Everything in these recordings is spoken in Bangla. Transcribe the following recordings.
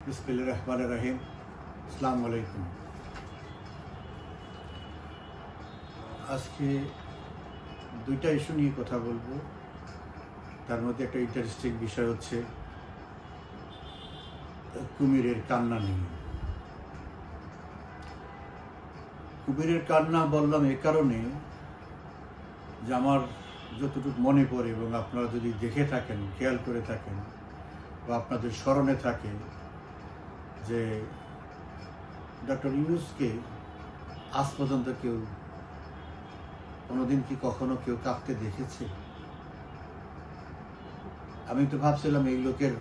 बिस्मिल्लाहिर्रहमानिर्रहीम। अस्सलामु आलैकुम। আজকে দুইটা ইস্যু নিয়ে কথা বলবো। তার মধ্যে একটা ইন্টারেস্টিং বিষয় হচ্ছে কুমিরের কান্না নিয়ে। কুমিরের কান্না বললাম এ কারণে যে আমার যতটুকু মনে পড়ে এবং আপনারা যদি দেখে থাকেন, খেয়াল করে থাকেন বা আপনাদের স্মরণে থাকে যে ডক্টর ইউনূসকে আজ পর্যন্ত কেউ কোনোদিন কি কখনো কেউ কাঁদতে দেখেছে? আমি তো ভাবছিলাম এই লোকের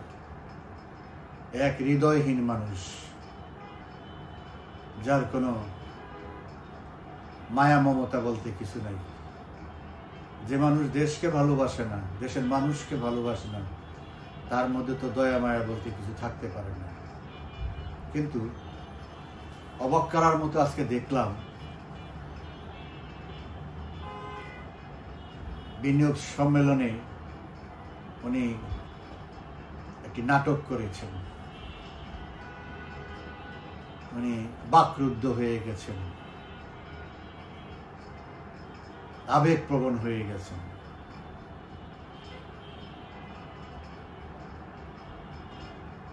এক হৃদয়হীন মানুষ, যার কোনো মায়া মমতা বলতে কিছু নাই, যে মানুষ দেশকে ভালোবাসে না, দেশের মানুষকে ভালোবাসে না, তার মধ্যে তো দয়া মায়া বলতে কিছু থাকতে পারে না। কিন্তু অবাক করার মতো আজকে দেখলাম বিনিয়োগ সম্মেলনে উনি একটি নাটক করেছেন, উনি বাকরুদ্ধ হয়ে গেছেন, আবেগপ্রবণ হয়ে গেছেন।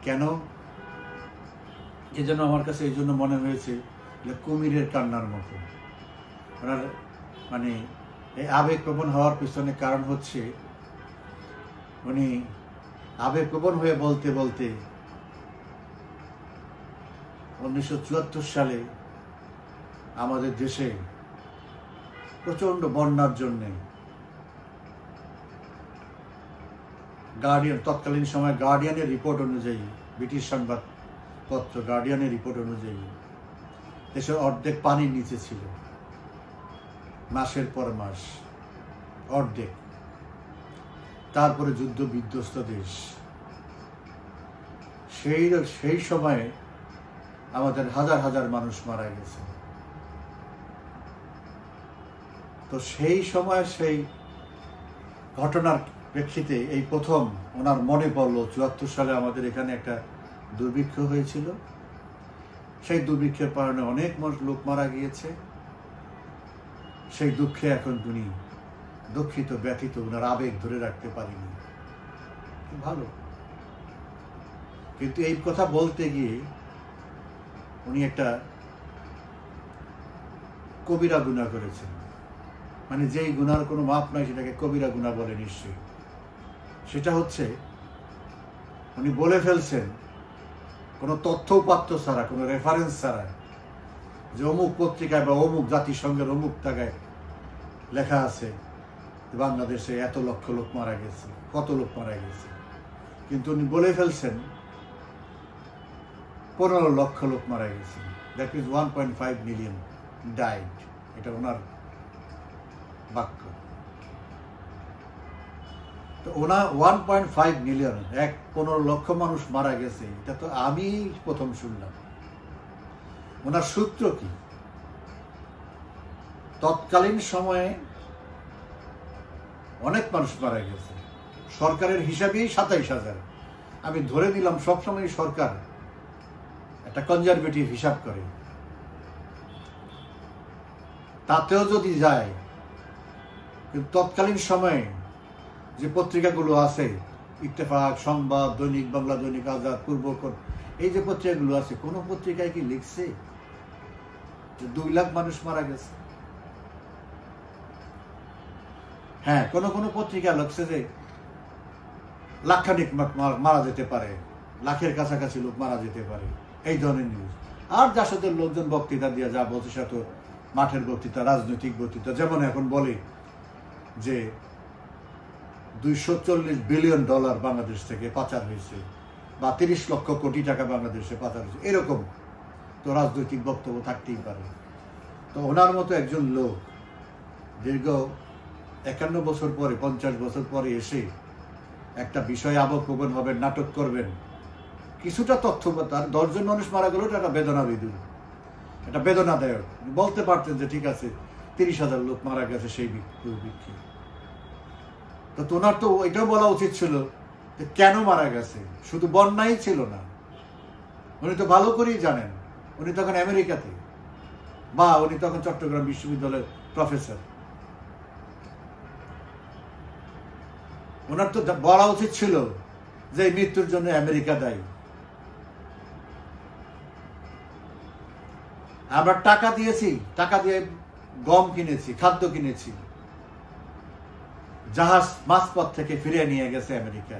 কেন? এই জন্য আমার কাছে এই জন্য মনে হয়েছে যে কুমিরের কান্নার মতো। ওনার মানে এই আবেগপ্রবণ হওয়ার পিছনে কারণ হচ্ছে উনি আবেগপ্রবণ হয়ে বলতে বলতে 1974 সালে আমাদের দেশে প্রচন্ড বন্যার জন্যে গার্ডিয়ান, তৎকালীন সময় গার্ডিয়ানের রিপোর্ট অনুযায়ী, ব্রিটিশ সংবাদপত্র গার্ডিয়ানের রিপোর্ট অনুযায়ী দেশের অর্ধেক পানির নিচে ছিল, মাসের পর মাস অর্ধেক। তারপরে যুদ্ধ বিধ্বস্ত দেশ। সেই সময়ে আমাদের হাজার হাজার মানুষ মারা গেছে। তো সেই সময় সেই ঘটনার প্রেক্ষিতে এই প্রথম ওনার মনে পড়লো 74 সালে আমাদের এখানে একটা দুর্ভিক্ষ হয়েছিল। সেই দুর্ভিক্ষের কারণে অনেক লোক মারা গিয়েছে। সেই দুঃখে এখন উনি দুঃখিত, ব্যথিত, ওনার আবেগ ধরে রাখতে পারিনি। ভালো, কিন্তু এই কথা বলতে গিয়ে উনি একটা কবিরা গুনাহ করেছেন। মানে যেই গুনার কোনো মাপ নাই সেটাকে কবিরা গুনাহ বলে নিশ্চয়ই। সেটা হচ্ছে উনি বলে ফেলছেন কোনো তথ্য উপাত্ত ছাড়া, কোনো রেফারেন্স ছাড়া, যে অমুক পত্রিকায় বা অমুক জাতিসংঘের অমুক জায়গায় লেখা আছে বাংলাদেশে এত লক্ষ লোক মারা গেছে, কত লোক মারা গেছে। কিন্তু উনি বলে ফেলছেন 15 লক্ষ লোক মারা গেছে। That means 1.5 million died. এটা ওনার বাক্য। তো ওনার 1.5 মিলিয়ন, 15 লক্ষ মানুষ মারা গেছে, এটা তো আমি প্রথম শুনলাম। ওনার সূত্র কি? তৎকালীন সময়ে অনেক মানুষ মারা গেছে, সরকারের হিসাবেই 27,000। আমি ধরে দিলাম সবসময় সরকার একটা কনজারভেটিভ হিসাব করে, তাতেও যদি যায়। কিন্তু তৎকালীন সময়ে যে পত্রিকাগুলো আছে, ইত্তেফাক, সংবাদ, দৈনিক বাংলা, দৈনিক আজাদ, পূর্বকর, এই যে পত্রিকাগুলো আছে, কোনো পত্রিকায় কি লিখছে যে 2 লাখ মানুষ মারা গেছে? হ্যাঁ, কোনো কোনো পত্রিকা লিখছে যে লাখখানিক মারা যেতে পারে, লাখের কাছাকাছি লোক মারা যেতে পারে, এই ধরনের নিউজ। আর যার সাথে লোকজন বক্তৃতা দিয়ে যা বলছে সে তো মাঠের বক্তৃতা, রাজনৈতিক বক্তৃতা। যেমন এখন বলে যে 240 বিলিয়ন ডলার বাংলাদেশ থেকে পাচার হয়েছে, বা 30 লক্ষ কোটি টাকা বাংলাদেশে পাচার হয়েছে, এরকম তো রাজনৈতিক বক্তব্য থাকতেই পারে। তো ওনার মতো একজন লোক দীর্ঘ 51 বছর পরে, 50 বছর পরে এসে একটা বিষয় আবেগপ্রবণ হবেন, নাটক করবেন, কিছুটা তথ্য, তার 10 জন মানুষ মারা গেল, এটা বেদনা বিদুর, এটা বেদনাদায়ক। বলতে পারতেন যে ঠিক আছে 30,000 লোক মারা গেছে সেই দুর্ভিক্ষে। তো ওনার তো এটাও বলা উচিত ছিল যে কেন মারা গেছে। শুধু বন্যাই ছিল না, উনি তো ভালো করেই জানেন, উনি তখন আমেরিকাতে, বা উনি তখন চট্টগ্রাম বিশ্ববিদ্যালয়ের প্রফেসর। ওনার তো বলা উচিত ছিল যে এই মৃত্যুর জন্য আমেরিকা দায়ী। আমরা টাকা দিয়েছি, টাকা দিয়ে গম কিনেছি, খাদ্য কিনেছি, জাহাজ মাঝপথ থেকে ফিরিয়ে নিয়ে গেছে আমেরিকা,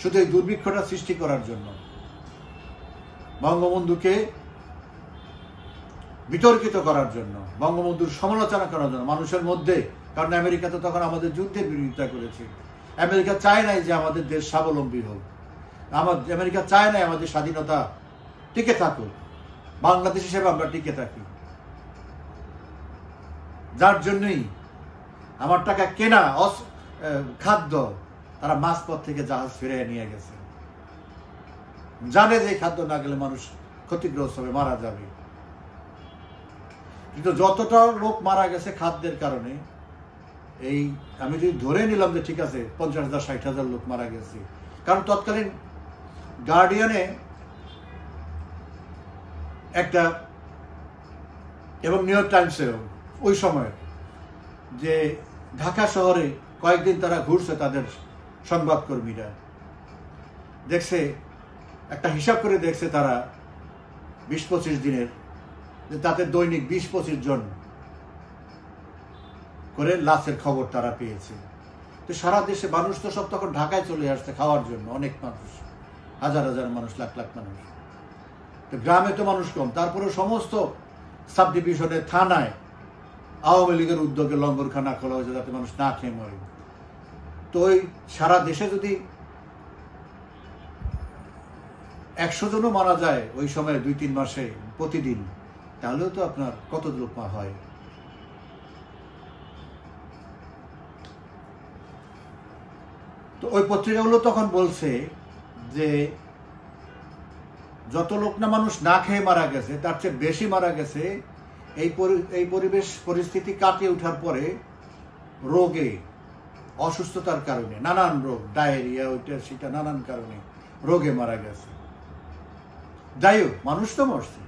শুধু এই দুর্ভিক্ষটা সৃষ্টি করার জন্য, বঙ্গবন্ধুকে বিতর্কিত করার জন্য, বঙ্গবন্ধুর সমালোচনা করার জন্য মানুষের মধ্যে। কারণ আমেরিকা তো তখন আমাদের যুদ্ধের বিরোধিতা করেছে। আমেরিকা চায় নাই যে আমাদের দেশ স্বাবলম্বী হোক, আমেরিকা চায় নাই আমাদের স্বাধীনতা টিকে থাকুক, বাংলাদেশ হিসেবে আমরা টিকে থাকি। যার জন্যই আমার টাকা কেনা খাদ্য তারা মাঝপথ থেকে জাহাজ ফিরে নিয়ে গেছে, জানে যে খাদ্য না গেলে মানুষ ক্ষতিগ্রস্ত হবে, মারা যাবে। কিন্তু যতটা লোক মারা গেছে খাদ্যের কারণে, এই আমি যদি ধরে নিলাম যে ঠিক আছে 50,000 60,000 লোক মারা গেছে, কারণ তৎকালীন গার্ডিয়ানে একটা এবং নিউ ইয়র্ক টাইমসেও ওই সময় যে ঢাকা শহরে কয়েকদিন তারা ঘুরছে, তাদের সংবাদকর্মীরা দেখছে, একটা হিসাব করে দেখছে তারা 20-25 দিনের, যে তাদের দৈনিক 20-25 জন করে লাশের খবর তারা পেয়েছে। তো সারা দেশে মানুষ তো সব তখন ঢাকায় চলে আসছে খাওয়ার জন্য, অনেক মানুষ, হাজার হাজার মানুষ, লাখ লাখ মানুষ। তো গ্রামে তো মানুষ কম, তারপরে সমস্ত সাব ডিভিশনে, থানায় আওয়ামী লীগের উদ্যোগে লঙ্গরখানা খোলা হয়েছে যাতে মানুষ না খেয়ে মরে। তো ওই সারা দেশে যদি 100 জনও মারা যায় ওই সময় 2-3 মাসে প্রতিদিন, তাহলেও তো আপনার কত লোক হয়। তো ওই পত্রিকাগুলো তখন বলছে যে যত লোক না মানুষ না খেয়ে মারা গেছে, তার চেয়ে বেশি মারা গেছে এই পরিবেশ পরিস্থিতি কাটিয়ে ওঠার পরে রোগে, অসুস্থতার কারণে, নানান রোগ, ডায়রিয়া, ওইটা সেটা, নানান কারণে রোগে মারা গেছে। যাই হোক, মানুষ তো মরছে।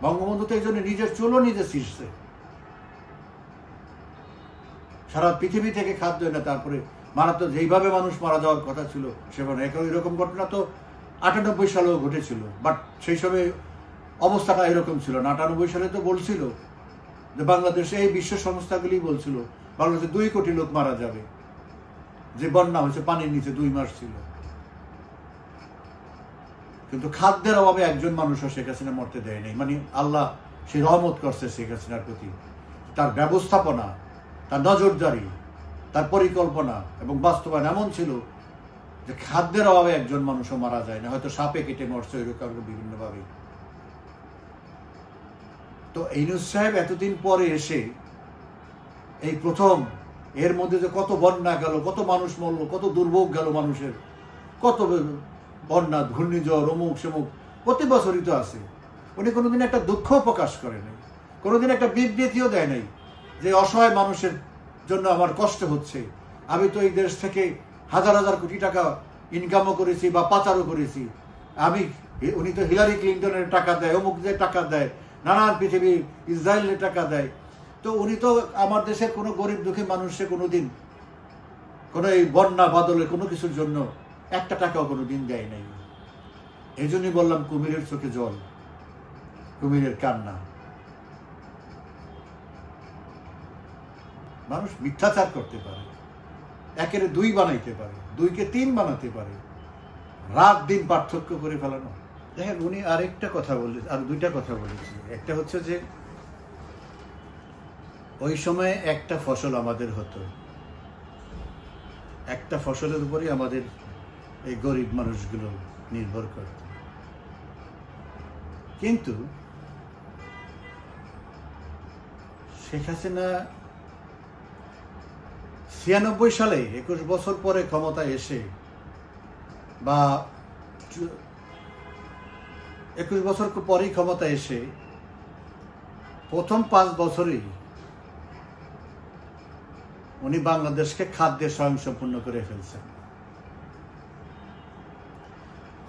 বঙ্গবন্ধু তো এই জন্য নিজের চুলও নিজে ছিঁড়ছে, সারা পৃথিবী থেকে খাদ্য না, তারপরে মারা তো যেইভাবে মানুষ মারা যাওয়ার কথা ছিল সেভাবে। এরকম ঘটনা তো 98 সালেও ঘটেছিল, বাট সেই সময় অবস্থাটা এরকম ছিল না। 98 সালে তো বলছিল যে বাংলাদেশে, এই বিশ্ব সংস্থাগুলি বলছিল বাংলাদেশে 2 কোটি লোক মারা যাবে, যে বন্যা হয়েছে, পানির নিচে 2 মাস ছিল। কিন্তু খাদ্যের অভাবে একজন মানুষও শেখ হাসিনা মরতে দেয় নাই। মানে আল্লাহ সে রহমত করছে শেখ হাসিনার প্রতি, তার ব্যবস্থাপনা, তার নজরদারি, তার পরিকল্পনা এবং বাস্তবায়ন এমন ছিল যে খাদ্যের অভাবে একজন মানুষও মারা যায় না, হয়তো সাপে কেটে মরছে এরকম বিভিন্নভাবে। তো ইউনূস সাহেব এতদিন পরে এসে এই প্রথম, এর মধ্যে যে কত বন্যা গেল, কত মানুষ মরল, কত দুর্ভোগ গেল মানুষের, কত বন্যা, ঘূর্ণিঝড়, অমুক সেমুক, প্রতি বছরই তো আছে। উনি কোনোদিন একটা দুঃখ প্রকাশ করে নাই, কোনোদিন একটা বিবৃতিও দেয় নাই যে অসহায় মানুষের জন্য আমার কষ্ট হচ্ছে। আমি তো এই দেশ থেকে হাজার হাজার কোটি টাকা ইনকামও করেছি বা পাচারও করেছি। উনি তো হিলারি ক্লিন্টনের টাকা দেয়, অমুকদের টাকা দেয়, নানান পৃথিবীর ইসরায়েলের টাকা দেয়। তো উনি তো আমার দেশের কোনো গরিব দুঃখী মানুষকে কোনোদিন কোনো এই বন্যা বাদলের কোনো কিছুর জন্য একটা টাকাও কোনোদিন দেয় নাই। এই জন্যই বললাম কুমিরের চোখে জল, কুমিরের কান্না। মানুষ মিথ্যাচার করতে পারে, 1-এর 2 বানাইতে পারে, 2-কে 3 বানাতে পারে, রাত দিন পার্থক্য করে ফেলানো। দেখেন, উনি আরেকটা কথা বলে, আর 2টা কথা বলেছি। একটা হচ্ছে যে ওই সময় একটা ফসল আমাদের হতো, একটা ফসলের উপরই আমাদের এই গরিব মানুষগুলো নির্ভর করত। কিন্তু শেখ হাসিনা 96 সালে 21 বছর পরে ক্ষমতায় এসে, বা 21 বছর পরেই ক্ষমতা এসে প্রথম 5 বছরেই উনি বাংলাদেশকে খাদ্যে স্বয়ংসম্পূর্ণ করে ফেলছেন।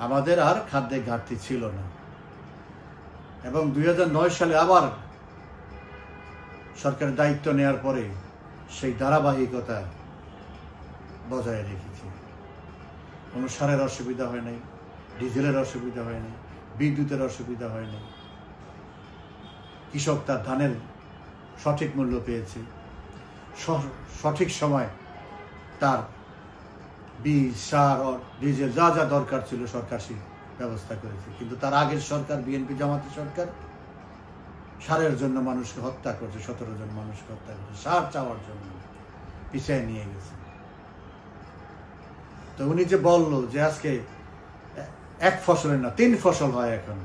আমাদের আর খাদ্যে ঘাটতি ছিল না। এবং 2009 সালে আবার সরকারের দায়িত্ব নেওয়ার পরে সেই ধারাবাহিকতা বজায় রেখেছে। কোনো সারের অসুবিধা হয় নাই, ডিজেলের অসুবিধা হয় নাই, বিদ্যুতের অসুবিধা হয় নাই। কৃষক তার ধানের সঠিক মূল্য পেয়েছে, সঠিক সময় তার বীজ, সার, ডিজেল যা যা দরকার ছিল সরকার সেই ব্যবস্থা করেছে। কিন্তু তার আগের সরকার, বিএনপি জামাতের সরকার, সারের জন্য মানুষকে হত্যা করছে, 17 জন মানুষকে হত্যা করছে সার চাওয়ার জন্য, পিছিয়ে নিয়ে গেছে। তো উনি যে বলল যে আজকে এক ফসলের না 3 ফসল হয়, এখন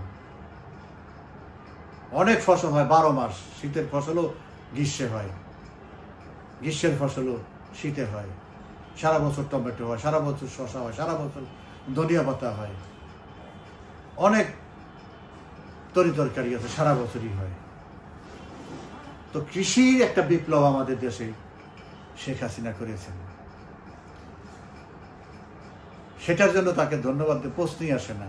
অনেক ফসল হয় 12 মাস, শীতের ফসলও গ্রীষ্মে হয়, গ্রীষ্মের ফসলও শীতে হয়, সারা বছর টমেটো হয়, সারা বছর শসা হয়, সারা বছর ধনিয়া পাতা হয়, অনেক তরিতরকারি আছে, সারা বছরই হয়। তো কৃষির একটা বিপ্লব আমাদের দেশে শেখ হাসিনা করেছেন, সেটার জন্য তাকে ধন্যবাদ দিয়ে প্রশ্নই আসে না।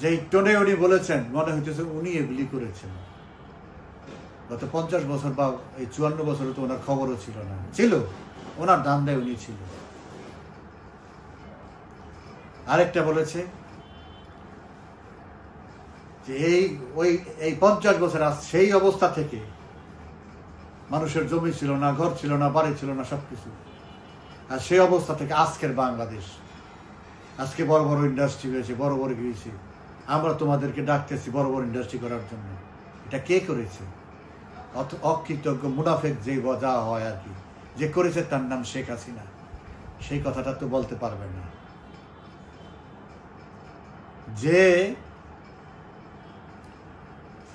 যেই টোনে উনি বলেছেন মনে হইতেছে উনি এগুলি করেছেন। গত 50 বছর বা এই 54 বছরে তো ওনার খবরও ছিল না, ছিল ওনার ধান্দায় উনি ছিল। আরেকটা বলেছে যে এই 50 বছর সেই অবস্থা থেকে মানুষের জমি ছিল না, ঘর ছিল না, বাড়ি ছিল না, সবকিছু। আর সেই অবস্থা থেকে আজকের বাংলাদেশ, আজকে বড় বড় ইন্ডাস্ট্রি হয়েছে, বড় বড় গিয়েছে। আমরা তোমাদেরকে ডাকতেছি বড় বড় ইন্ডাস্ট্রি করার জন্য। এটা কে করেছে? অকৃতজ্ঞ মুনাফেক যে যা হয় আর কি, যে করেছে তার নাম শেখ হাসিনা। সেই কথাটা তো বলতে পারবে না যে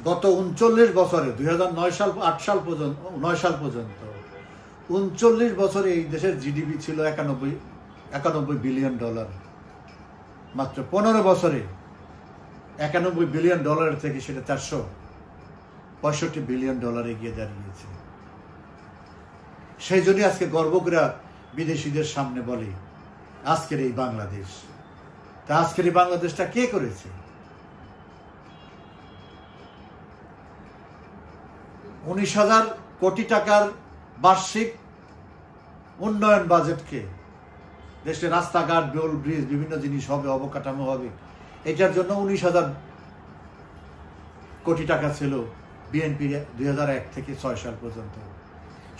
গত 39 বছরে 2009 সাল 8 সাল পর্যন্ত 9 সাল পর্যন্ত 39 বছরে এই দেশের জিডিপি ছিল 91 বিলিয়ন ডলার। মাত্র 15 বছরে 91 বিলিয়ন ডলার থেকে সেটা 465 বিলিয়ন ডলারে গিয়ে দাঁড়িয়েছে। সেই জন্য আজকে গর্ব করে বিদেশিদের সামনে বলে আজকের এই বাংলাদেশ। তা আজকের এই বাংলাদেশটা কে করেছে? 19,000 কোটি টাকার বার্ষিক উন্নয়ন বাজেটকে, দেশের রাস্তাঘাট, টোল ব্রিজ, বিভিন্ন জিনিস হবে, অবকাঠামো হবে, এটার জন্য 19,000 কোটি টাকা ছিল বিএনপি 2001 থেকে 6 সাল পর্যন্ত।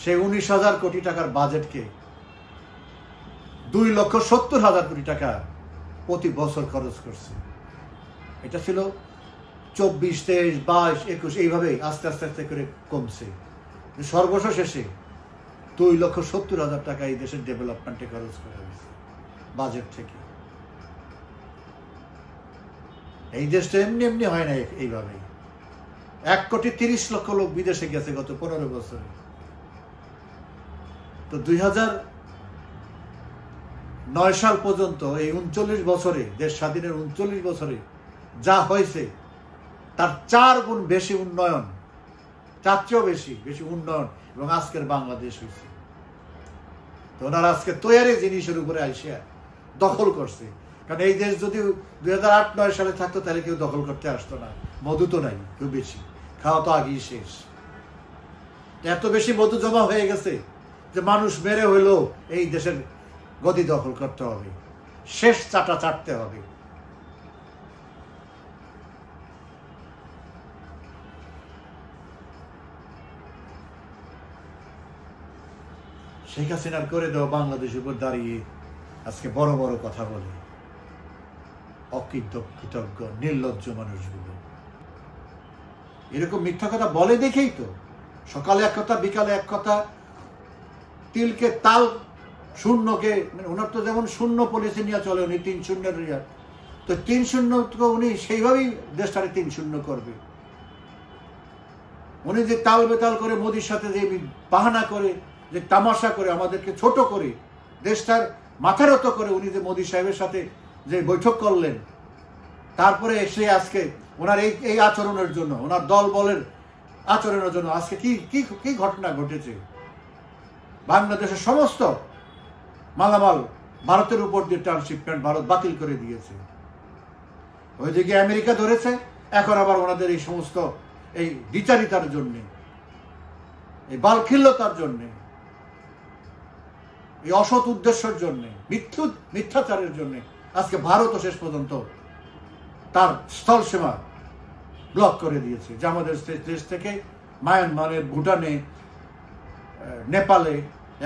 সেই 19,000 কোটি টাকার বাজেটকে 2,70,000 কোটি টাকা প্রতি বছর খরচ করছে। এটা ছিল 24, 23, 22, 21 এইভাবে আস্তে আস্তে আস্তে করে কমছে। সর্বশেষে 2,70,000 টাকা এই দেশের ডেভেলপমেন্টে খরচ করা হয়েছে বাজেট থেকে। এই দেশটা এমনি এমনি হয় না এইভাবে। 1,30,00,000 লোক বিদেশে গেছে গত 15 বছরে। তো 2009 সাল পর্যন্ত এই 39 বছরে, দেশ স্বাধীনের 39 বছরে যা হয়েছে তার 4 গুণ বেশি উন্নয়ন, তার চেয়েও বেশি উন্নয়ন এবং আজকের বাংলাদেশ হয়েছে। তো ওনারা আজকে তৈরি জিনিসের উপরে আইসা দখল করছে। কারণ এই দেশ যদি 2008-9 সালে থাকতো তাহলে কেউ দখল করতে আসতো না। মধু তো নাই খুব বেশি, খাওয়া তো আগেই শেষ। এত বেশি মধু জমা হয়ে গেছে যে মানুষ মেরে হইলেও এই দেশের গদি দখল করতে হবে, শেষ চাটা চাটতে হবে। শেখ হাসিনার করে দেওয়া বাংলাদেশের উপর দাঁড়িয়ে আজকে বড় বড় কথা বলে অকৃতজ্ঞ নির্লজ্জ মানুষগুলো। এরকম মিথ্যা কথা বলে দেখেই তো সকালে এক কথা, বিকালে এক কথা, তিলকে তাল, শূন্যকে, ওনার তো যেমন শূন্য পলিসি নিয়ে চলে, উনি 3-0 রিয়ার, তো 3-0 উনি সেইভাবেই দেশটারে 3-0 করবে। উনি যে তাল বেতাল করে মোদির সাথে যে বাহানা করে, যে তামাশা করে, আমাদেরকে ছোট করে, দেশটার মাথারত করে উনি যে মোদি সাহেবের সাথে যে বৈঠক করলেন, তারপরে এসে আজকে ওনার এই আচরণের জন্য, ওনার দল বলের আচরণের জন্য আজকে কি কি কি ঘটনা ঘটেছে। বাংলাদেশের সমস্ত মালামাল ভারতের উপর দিয়ে ট্রান্সশিপমেন্ট ভারত বাতিল করে দিয়েছে। ওইদিকে আমেরিকা ধরেছে, এখন আবার ওনাদের এই সমস্ত এই দ্বিচারিতার জন্যে, এই বালখিল্যতার জন্যে, এই অসৎ উদ্দেশ্যের জন্যে, মিথ্যাচারের জন্যে আজকে ভারতও শেষ পর্যন্ত তার স্থল সীমা ব্লক করে দিয়েছে। যে আমাদের দেশ থেকে মায়ানমারে, ভুটানে, নেপালে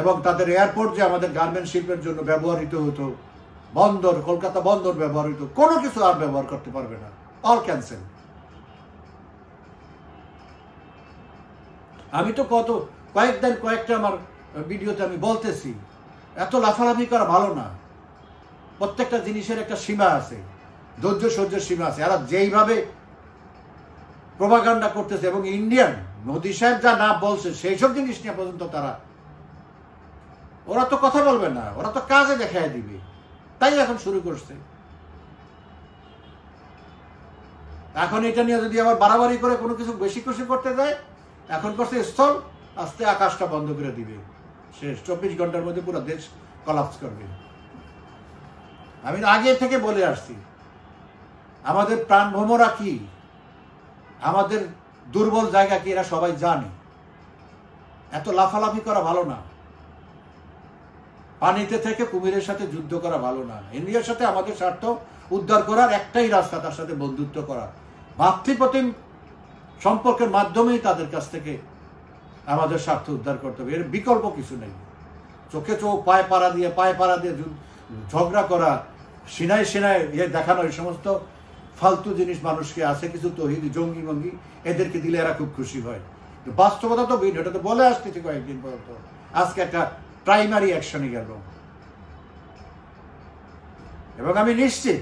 এবং তাদের এয়ারপোর্ট যে আমাদের গার্মেন্ট শিল্পের জন্য ব্যবহৃত হতো, বন্দর, কলকাতা বন্দর ব্যবহৃত, কোনো কিছু আর ব্যবহার করতে পারবে না, অল ক্যান্সেল। আমি তো কয়েকটা আমার ভিডিওতে আমি বলতেছি, এত লাফালাফি করা ভালো না। প্রত্যেকটা জিনিসের একটা সীমা আছে, ধৈর্য সহ্যের সীমা আছে। আর যেইভাবে প্রোপাগান্ডা করতেছে, এবং ইন্ডিয়ান মোদী সাহেব যা না বলছে সেই সব জিনিস নিয়ে পর্যন্ত ওরা তো কথা বলবে না, ওরা তো কাজে দেখায় দিবে, তাই এখন শুরু করছে। এখন এটা নিয়ে যদি আবার বাড়াবাড়ি করে কোনো কিছু বেশি খুশি করতে যায়, এখন করছে স্থল, আস্তে আকাশটা বন্ধ করে দিবে, শেষ 24 ঘন্টার মধ্যে পুরো দেশ কলাপস করবে। আমি আগে থেকে বলে আসছি, আমাদের প্রাণভ্রমরা কি, আমাদের দুর্বল জায়গা কি, এরা সবাই জানে। এত লাফালাফি করা ভালো না, পানিতে থেকে কুমিরের সাথে যুদ্ধ করা ভালো না। ইন্ডিয়ার সাথে আমাদের স্বার্থ উদ্ধার করার একটাই রাস্তা, তার সাথে বন্ধুত্ব করা, ভাতৃপ্রতিম সম্পর্কের মাধ্যমেই তাদের কাছ থেকে আমাদের স্বার্থ উদ্ধার করতে হবে, এর বিকল্প কিছু নেই। চোখে চোখ, পায়ে পাড়া দিয়ে ঝগড়া করা, সিনায় দেখানো, এই সমস্ত ফালতু জিনিস মানুষকে আছে কিছু তৌহিদি জঙ্গি মঙ্গি, এদেরকে দিলে এরা খুব খুশি হয়। বাস্তবতা তো ভিন্ন, এটা তো বলে আসতেছে কয়েকদিন পর্যন্ত। আজকে একটা প্রাইমারি অ্যাকশনে গেল, এবং আমি নিশ্চিত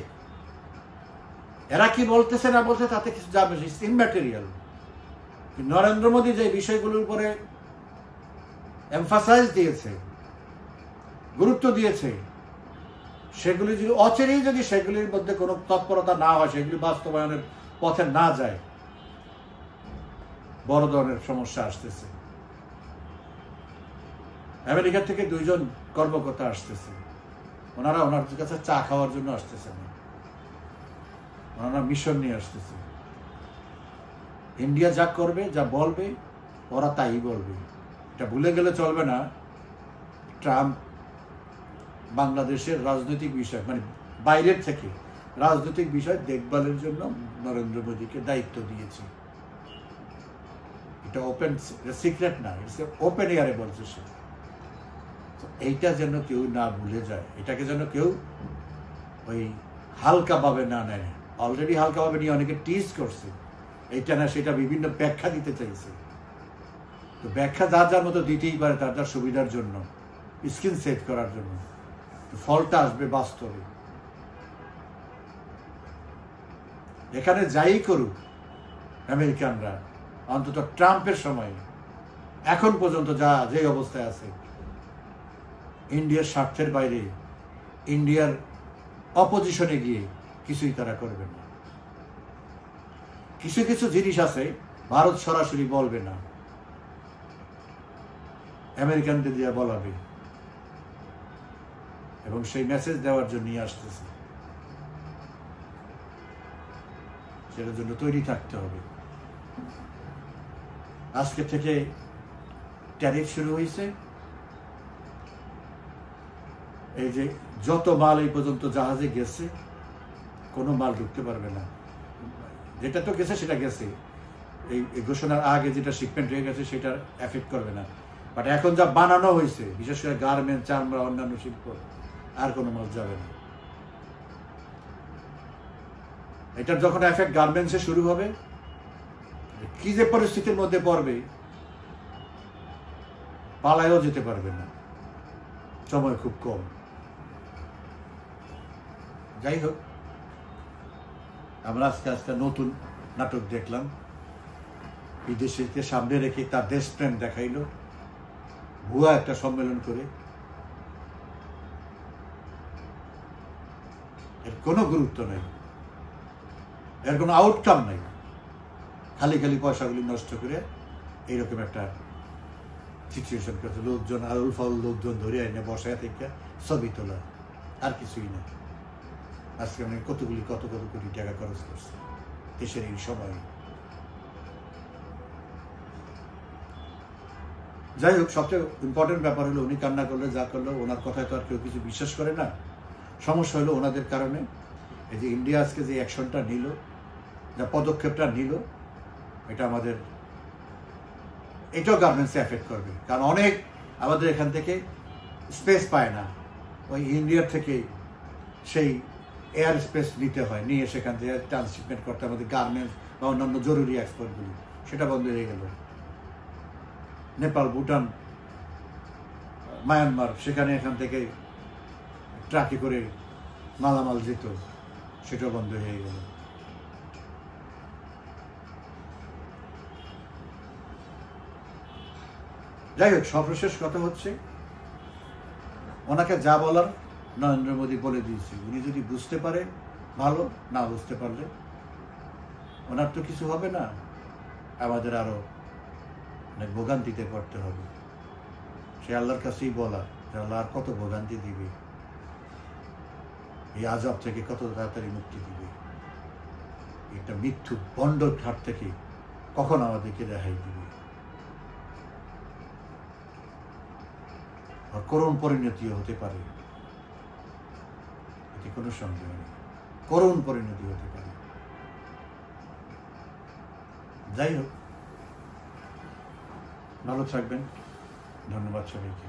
এরা কি বলতেছে না বলছে তাতে কিছু যাবে, ইম্যাটেরিয়াল। নরেন্দ্র মোদী যে বিষয়গুলোর উপরে এমফাসাইজ দিয়েছে, গুরুত্ব দিয়েছে, সেগুলি যদি অচেরেই যদি সেগুলির মধ্যে কোনো তৎপরতা না হয়, সেগুলি বাস্তবায়নের পথে না যায়, বড় ধরনের সমস্যা আসতেছে। আমেরিকা থেকে 2 জন কর্মকর্তা আসতেছে, ওনাদের কাছে চা খাওয়ার জন্য আসতেছে না, ওনারা মিশন নিয়ে আসতেছে। ইন্ডিয়া যা করবে, যা বলবে, ওরা তাই বলবে। এটা ভুলে গেলে চলবে না, ট্রাম্প বাংলাদেশের রাজনৈতিক বিষয়, মানে বাইরের থেকে রাজনৈতিক বিষয় দেখভালের জন্য নরেন্দ্র মোদীকে দায়িত্ব দিয়েছে। এটা ওপেন সিক্রেট না, ওপেন এয়ারে বলছে সে। এইটা যেন কেউ না ভুলে যায়, এটাকে যেন কেউ ওই হালকাভাবে না নেয়। অলরেডি হালকাভাবে নিয়ে অনেকে টিজ করছে, এইটা না সেটা বিভিন্ন ব্যাখ্যা দিতে চাইছে। তো ব্যাখ্যা যার মতো দিতেই পারে, তার সুবিধার জন্য, স্ক্রিন সেট করার জন্য। তো ফলটা আসবে বাস্তবে। এখানে যাই করুক আমেরিকানরা, অন্তত ট্রাম্পের সময় এখন পর্যন্ত যে অবস্থায় আছে, ইন্ডিয়ার স্বার্থের বাইরে, ইন্ডিয়ার অপোজিশনে গিয়ে কিছুই তারা করবে না। কিছু কিছু জিনিস আছে ভারত সরাসরি বলবে না, আমেরিকানদের দিয়ে বলাবে, এবং সেই মেসেজ দেওয়ার জন্যই আসতেছে। সেটার জন্য তৈরি থাকতে হবে। আজকে থেকে ট্যারিফ শুরু হয়েছে। এই যে যত মাল এই পর্যন্ত জাহাজে গেছে, কোনো মাল ঢুকতে পারবে না। যেটা তো গেছে সেটা গেছে, এই ঘোষণার আগে যেটা শিপমেন্ট হয়ে গেছে সেটা এফেক্ট করবে না। বাট এখন যা বানানো হয়েছে, বিশেষ করে গার্মেন্ট, চামড়া, অন্যান্য শিল্প, আর কোনো মাল যাবে না। এটার যখন এফেক্ট গার্মেন্টসে শুরু হবে, কি যে পরিস্থিতির মধ্যে পড়বে, পালায়ও যেতে পারবে না, সময় খুব কম। যাই হোক, আমরা আজকে নতুন নাটক দেখলাম। বিদেশিকে সামনে রেখে তার দেশপ্রেম দেখাইলো, ভুয়া একটা সম্মেলন করে। এর কোনো গুরুত্ব নেই, এর কোনো আউটকাম নেই। খালি পয়সাগুলি নষ্ট করে এইরকম একটা সিচুয়েশন করছে। লোকজন আউল ফাউল লোকজন ধরে এনে বসায় থেকে ছবি তোলা, আর কিছুই না। আজকে আমি কত কোটি টাকা খরচ করছি দেশের এই সময়। যাই হোক, সবচেয়ে ইম্পর্টেন্ট ব্যাপার হলো উনি কান্না করলে যা করলো, ওনার কথায় তো আর কেউ কিছু বিশ্বাস করে না। সমস্যা হলো ওনাদের কারণে। এই যে ইন্ডিয়া আজকে যে অ্যাকশনটা নিল, যা পদক্ষেপটা নিল, এটা আমাদের এটাও গার্মেন্টসে এফেক্ট করবে। কারণ অনেক আমাদের এখান থেকে স্পেস পায় না, ওই ইন্ডিয়ার থেকে সেই এয়ার স্পেস নিতে হয়, নিয়ে সেখান থেকে ট্রান্সশিপমেন্ট করতে আমাদের গার্মেন্টস বা অন্যান্য জরুরি এক্সপোর্টগুলি, সেটা বন্ধ হয়ে গেল। নেপাল, ভুটান, মায়ানমার, সেখানে এখান থেকে ট্রাকে করে মালামাল যেত, সেটাও বন্ধ হয়ে গেল। যাই হোক, সর্বশেষ কথা হচ্ছে, ওনাকে যা বলার নরেন্দ্র মোদী বলে দিয়েছে। উনি যদি বুঝতে পারে ভালো, না বুঝতে পারলে ওনার তো কিছু হবে না, আমাদের আরো অনেক ভোগান্তিতে পড়তে হবে। সে আল্লাহর কাছেই বলা যে আল্লাহ আর কত ভোগান্তি দিবে, এই আযাব থেকে কত তাড়াতাড়ি মুক্তি দিবে, একটা মৃত্যু বন্ডর ঘাট থেকে কখন আমাদেরকে রেহাই দিবে। আর করুণ পরিণতিও হতে পারে, এতে কোনো সন্দেহ নেই, করুণ পরিণতি হতে পারে। যাই হোক, ভালো থাকবেন। ধন্যবাদ সবাইকে।